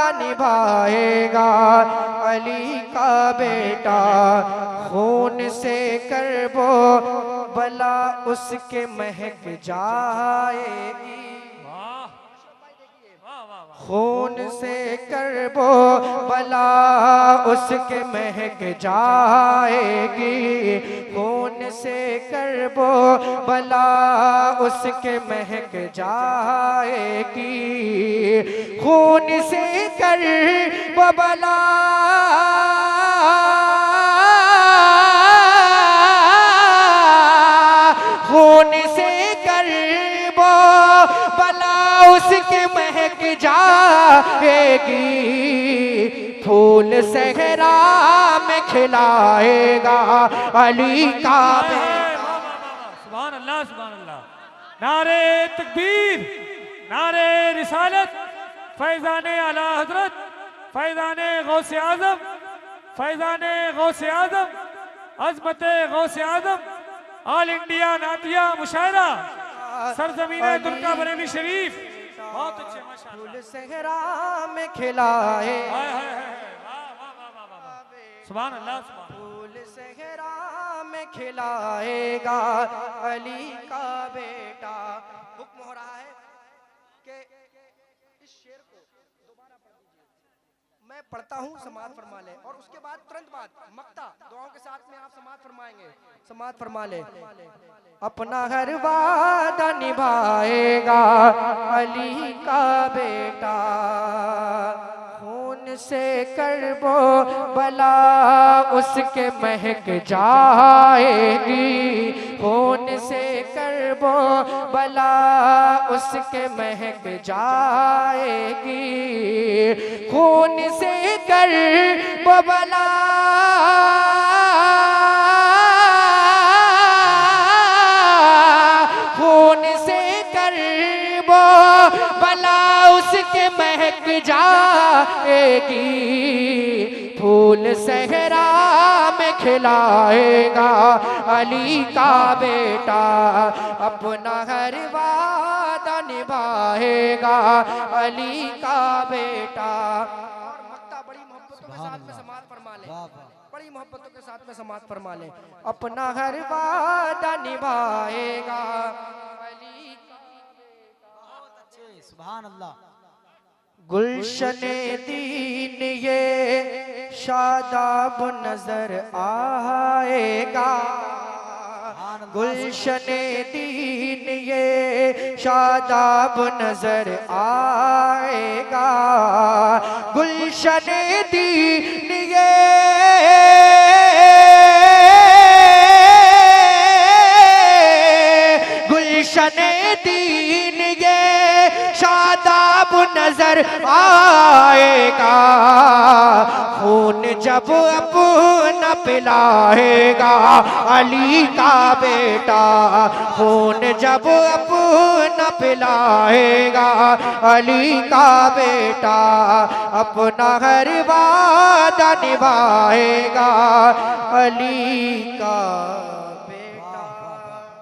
वादा निभाएगा, अली का बेटा खून से करबो भला उसके महक जाएगी। खून से करबो भला उसके महक जाएगी, खून से करबो भला उसके महक जाएगी। खून से करबो भला खून से करबो भला उसके महक जाएगी। फूल सहरा में खिलाएगा, अली का बेटा। सुभान अल्लाह, सुभान अल्लाह। नारे तकबीर, नारे रिसालत, फैज़ाने आला हजरत, फैज़ाने गौसे आज़म, फैज़ाने गौसे आज़म, अज़मते गौसे आज़म, ऑल इंडिया नातिया मुशायरा, सरजमीने तुर्का बरेली शरीफ। बहुत अच्छे माशाअल्लाह। फूल सहरा में खिलाए, सुभान अल्लाह, सुभान। फूल सहरा में खिलाएगा, अली का बेटा। हुक्म हो रहा है कि इस शेर को दोबारा पढ़ दीजिए। मैं पढ़ता हूँ, समाअत फरमा ले, और उसके बाद तुरंत बाद मक्ता दुआओं के साथ में आप समाअत फरमाएंगे। समाअत फरमा ले। अपना हर वादा निभाएगा, अली का बेटा खून से करबो भला उसके महक जाएगी। खून से करबो भला उसके महक जाएगी। खून से करबो भला खून से करबो भला उसके महक जाएगी। फूल सहरा में खिलाएगा, अली का बेटा अपना हर वादा निभाएगा, अली का बेटा। और मक्ता बड़ी मोहब्बतों के साथ में समाअत फरमा ले, बड़ी मोहब्बतों के साथ में समाअत फरमा ले। अपना हर वादा निभाएगा, अली का बेटा। बहुत अच्छे, सुभान अल्लाह। गुलशने दीन ये शादाब नजर आएगा, गुलशने दीन ये शादाब नजर आएगा। गुलशने दीन ये गुलशने दीन ये शादाब नजर आएगा। खून जब अपना पिलाएगा, अली का बेटा खून जब अपना पिलाएगा, अली का बेटा अपना हर वादा निभाएगा, अली का